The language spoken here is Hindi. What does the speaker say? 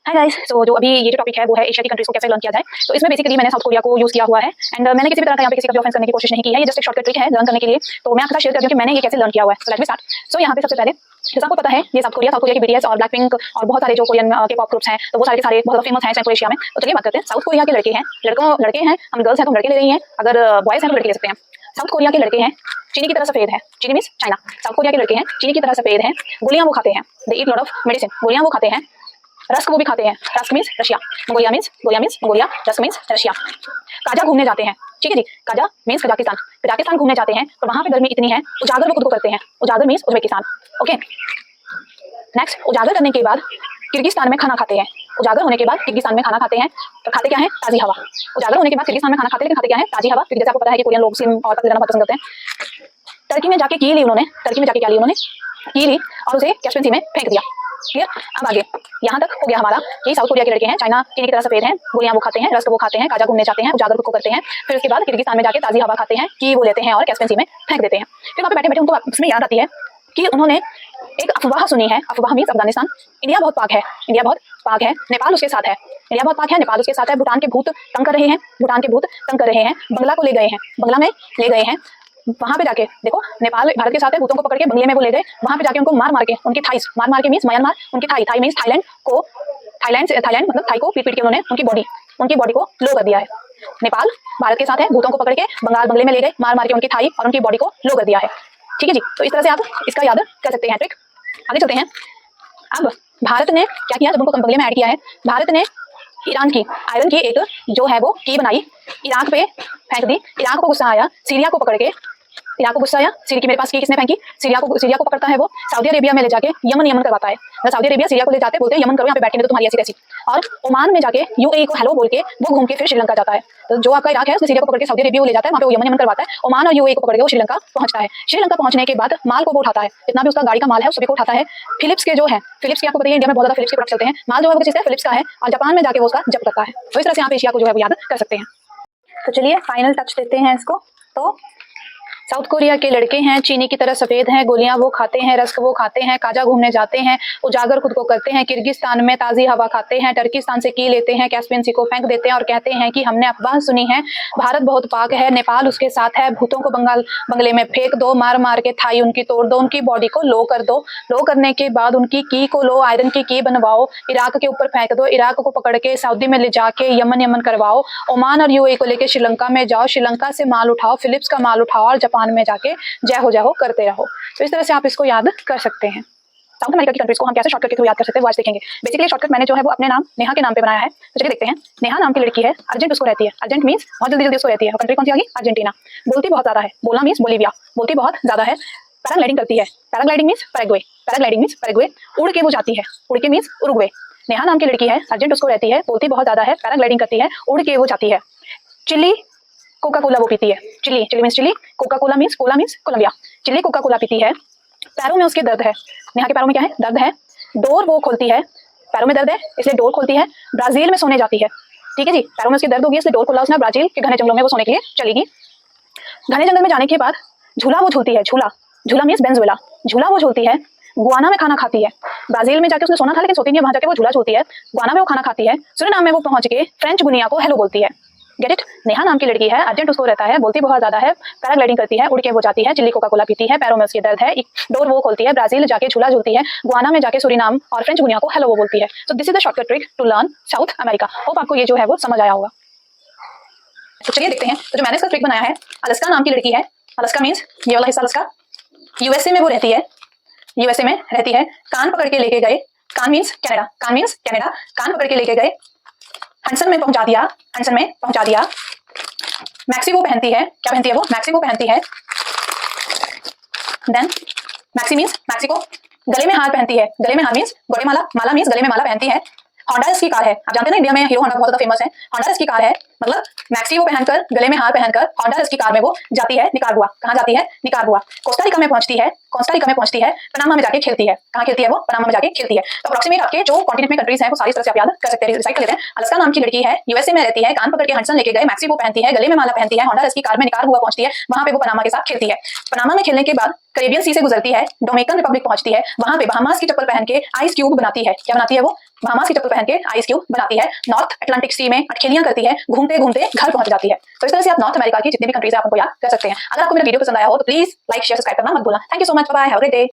हाय गाइस, तो जो अभी ये जो टॉपिक है वो है एशिया की कंट्रीज को कैसे लर्न किया जाए। तो इसमें बेसिकली मैंने साउथ कोरिया को यूज किया हुआ है एंड मैंने किसी भी तरह का यहाँ पे किसी का भी ऑफेंस करने की कोशिश नहीं की है। ये जस्ट एक शॉर्टकट ट्रिक है लर्न करने के लिए। तो मैं आपके साथ शेयर करती हूँ कि मैंने ये कैसे लर्न किया हुआ है। So let me start. सो यहाँ पे सबसे पहले जैसा आपको पता है ये साउथ कोरिया की बीटीएस और ब्लैकपिंक और बहुत सारे जो कोरियन के पॉप ग्रुप्स हैं तो वो सारे के सारे बहुत फेमस हैं सेंट्रल एशिया में। तो चलिए बात करते हैं। साउथ कोरिया के लड़के हैं, लड़के हैं, हम गर्ल्स हैं तो लड़के ले रही हैं, अगर बॉयज हैं तो लड़के ले सकते हैं। साउथ कोरिया के लड़के हैं, चीनी की तरह सफेद है, चीनी मींस चाइना। साउथ कोरिया के लड़के हैं, चीनी की तरह सफेद हैं, गोलियां वो खाते हैं, दे ईट लॉट ऑफ मेडिसिन, गोलियां वो खाते हैं, रस्क वो भी खाते हैं, rusk means Russia, Mongolia means Mongolia, rusk means Russia. Kaza घूमने जाते हैं, ठीक है जी, काजा मींस कजाकिस्तान घूमने जाते हैं तो वहां पे गर्मी इतनी है, उजागर वो खुद को करते हैं, उजागर मींस उज्बेकिस्तान। ओके नेक्स्ट, उजागर करने के बाद किर्गिस्तान में खाना खाते हैं, उजागर होने के बाद किर्गिस्तान में खाना खाते हैं तो खाते क्या है, ताजी हवा। उजागर होने के बाद किर्गिस्तान में खाना खाते हैं लेकिन खाते क्या है, ताजी हवा, क्योंकि जैसे आपको पता है कि कोरियन लोग स्लिम और पतले रहना बहुत पसंद करते हैं। टर्की में जाके की ली उन्होंने, टर्की में जाके क्या ली उन्होंने, की ली और उसे कैस्पियन सी में फेंक दिया। क्लियर। अब आगे यहाँ तक हो गया हमारा कि साउथ कोरिया के लड़के हैं, चाइना चीनी की तरह सफेद हैं, गोलियां वो खाते हैं, रस्क वो खाते हैं, काजा घूमने जाते हैं, उजागर खुद को करते हैं, फिर उसके बाद किर्गिस्तान में जाके ताजी हवा खाते हैं, की वो लेते हैं और कैस्पियन सी में फेंक देते हैं। फिर वहाँ पे बैठे बैठे उनको उसमें याद आती है कि उन्होंने एक अफवाह सुनी है, अफवाह मींस अफगानिस्तान, इंडिया बहुत पाक है, इंडिया बहुत पाक है, नेपाल उसके साथ है, इंडिया बहुत पाक है, नेपाल उसके साथ है, भूटान के भूत तंग कर रहे हैं, भूटान के भूत तंग कर रहे हैं, बंगला को ले गए हैं, बंगला में ले गए हैं। वहां पे जाके देखो नेपाल भारत के साथ है, भूतों को पकड़ के बंगले में वो ले गए, वहां पे जाके उनको मार मार के उनकी थाइस मार के मींस म्यांमार, उनकी थाई मींस थाईलैंड मतलब थाई को पीट के उन्होंने उनकी बॉडी को लो कर दिया है। नेपाल भारत के साथ है, भूतों को पकड़ के बंगले में ले गए, मार के उनकी थाई और उनकी बॉडी को लो कर दिया है। ठीक है जी, तो इस तरह से आप इसका याद कर सकते हैं ट्रिक। आगे चलते हैं। अब भारत ने क्या किया, जब उनको बंगले में ऐड किया है, भारत ने ईरान की आयरन की एक जो है वो की बनाई, इराक पे फेंक दी, इराक को गुस्सा आया, सीरिया को पकड़ के, इराक को गुस्सा आया, सीरिया की मेरे पास की किसने फेंकी, सीरिया को पकड़ता है वो, सऊदी अरेबिया में ले जाके यमन करवाता है। सऊदी अरेबिया सीरिया को ले जाते बोलते हैं यमन करो, यहाँ पे बैठे तो तुम्हारी ऐसी तैसी, और ओमान में जाके यूएई को हेलो बोल के वो घूम के फिर श्रीलंका जाता है। तो जो आपका इराक है उसने सीरिया को पकड़ के सऊदी अरेबिया को ले जाता है, वहाँ पे वो यमन करवाता है, ओमान और यूएई को पकड़ के वो श्रीलंका पहुंचता है। श्रीलंका पहुंचने के बाद माल को वो उठाता है, जितना भी उसका गाड़ी का माल है उस सभी को उठाता है। फिलिप्स के जो है, फिलिप्स के आपको बताइए इंडिया में बहुत ज्यादा फिलिप्स के प्रोडक्ट चलते हैं, माल जो है वो किसका है, फिलिप्स का है, और जापान में जाके वो उसका जब्त करता है। तो इस तरह से आप एशिया को जो है वो याद कर सकते हैं। तो चलिए फाइनल टच देते हैं इसको। तो साउथ कोरिया के लड़के हैं, चीनी की तरह सफेद हैं, गोलियां वो खाते हैं, रस्क वो खाते हैं, काजा घूमने जाते हैं, उजागर खुद को करते हैं, किर्गिस्तान में ताजी हवा खाते हैं, टर्किस्तान से की लेते हैं, कैस्पियन सी को फेंक देते हैं और कहते हैं कि हमने अफवाह सुनी है, भारत बहुत पाक है, नेपाल उसके साथ है, भूतों को बंगले में फेंक दो, मार के थाई उनकी तोड़ दो, उनकी बॉडी को लो कर दो, लो करने के बाद उनकी की को लो, आयरन की बनवाओ, इराक के ऊपर फेंक दो, इराक को पकड़ के सऊदी में ले जाके यमन करवाओ, ओमान और यूएई को लेके श्रीलंका में जाओ, श्रीलंका से माल उठाओ, फिलिप्स का माल उठाओ और जापान में जाके जय हो करते रहो। तो इस तरह से आप इसको याद कर सकते हैं। साउथ अमेरिका की कंट्रीज को हम कैसे शॉर्टकट के थ्रू याद कर सकते हैं वो आज देखेंगे। बेसिकली शॉर्टकट मैंने जो है वो अपने नाम नेहा के नाम पे बनाया है। तो चलिए देखते हैं। नेहा नाम की लड़की है, अर्जेंट उसको रहती है, अर्जेंट मींस बहुत जल्दी उसको रहती है। कंट्री कौन सी आ गई, अर्जेंटीना। बोलती बहुत ज्यादा है, बोलना मींस बोलीविया, बोलती बहुत ज्यादा है। पैराग्लाइडिंग करती है, पैराग्लाइडिंग मींस पैराग्वे, उड़ के वो जाती है, उड़ के मींस उरुग्वे। नेहा नाम की लड़की है, अर्जेंट उसको रहती है, बोलती बहुत ज्यादा है, पैराग्लाइडिंग करती है, उड़ के वो जाती है। चिली कोका कोला वो पीती है, Chile means Chile, Coca Cola means Colombia. Chile Coca Cola पीती है, पैरों में उसके दर्द है, नेहा के पैरों में क्या है, दर्द है, डोर वो खोलती है, पैरों में दर्द है इसलिए डोर खोलती है, ब्राजील में सोने जाती है। ठीक है जी, पैरों में उसकी दर्द होगी इसलिए डोर खोला उसने, ब्राजील के घने जंगलों में वो सोने के लिए चलेगी। घने जंगल में जाने के बाद झूला वो झूलती है, झूला मींस बेंजुएला, झूला वो झूलती है, गुआना में खाना खाती है। ब्राजील में जाके उसने सोना था लेकिन सोती नहीं है, वहां जाके वो झूला झूलती है, गुआना में वो खाना खाती है, सूरीनाम में वो पहुंच के फ्रेंच गुनिया को हेलो बोलती है। Get it. नेहा नाम की लड़की है, अर्जेंट उसको रहता है, बोलती बहुत ज्यादा है, पैराग्लाइडिंग करती है, उड़ के वो जाती है, चिल्ली कोका कोला पीती है, पैरों में उसके दर्द है, डोर वो खोलती है, ब्राजील जाके झूला झूलती है, गुआना में जाके सूरीनाम और फ्रेंच गुनिया को हेलो वो बोलती है। So this is the shortcut trick to learn South America. Hope आपको ये जो है वो समझ आया होगा। तो चलिए देखते हैं। तो जो मैंने इसका ट्रिक बनाया है, अलास्का नाम की लड़की है, अलास्का मींस ये वाला हिस्सा अलास्का, यूएसए में वो रहती है, यूएसए में रहती है, कान पकड़ के लेके गए, कान मींस कनाडा, कान पकड़ के लेके गए, हंसन में पहुंचा दिया, मैक्सी वो पहनती है, क्या पहनती है वो, मैक्सी वो पहनती है, देन मैक्सी मींस मैक्सिको, गले में हार पहनती है, गले में हार मींस माला मींस गले में माला पहनती है। होंडा इसकी कार है, आप जानते हैं ना इंडिया में हीरो होंडा बहुत ज्यादा फेमस है, होंडा इसकी कार है, मतलब मैक्सी वो पहनकर गले में हार पहनकर होंडा इसकी कार में वो जाती है निकारागुआ। कहाँ जाती है, निकारागुआ। कोस्टारिका में पहुंचती है, पनामा में जाके खेलती है, कहाँ खेलती है वो, पनामा में जाके खेलती है। तो अप्रोक्सीमेट आपके जो कॉन्टिनेंट में कंट्रीज हैं वो सारी तरह से आप याद कर सकते हैं। रिसाइड कर लेते हैं। अलास्का नाम की लड़की है, यूएसए में रहती है, कान पकड़ के हंसन लेके गए, मैक्सी वो पहनती है, गले में माला पहनती है, होंडा इसकी कार में निकारागुआ पहुंचती है, वहां पे वो पनामा के साथ खेलती है। पनामा में खेलने के बाद कैरेबियन सी से गुजरती है, डोमिनिकन रिपब्लिक पहुंचती है, वहां पे बहामास की चप्पल पहन के आइस क्यूब बनाती है। क्या बनाती है वो? बहामास की चप्पल पहन के आइस क्यूब बनाती है, नॉर्थ अटलांटिक सी में अटखेलियां करती है, घूमते घूमते घर पहुंच जाती है। तो इस तरह से आप नॉर्थ अमेरिका की जितनी भी कंट्रीज है आप उनको याद कर सकते हैं। अगर आपको मेरा वीडियो पसंद आया हो तो प्लीज लाइक शेयर सब्सक्राइब करना मत भूलना। Thank you so much, bye, have a great day.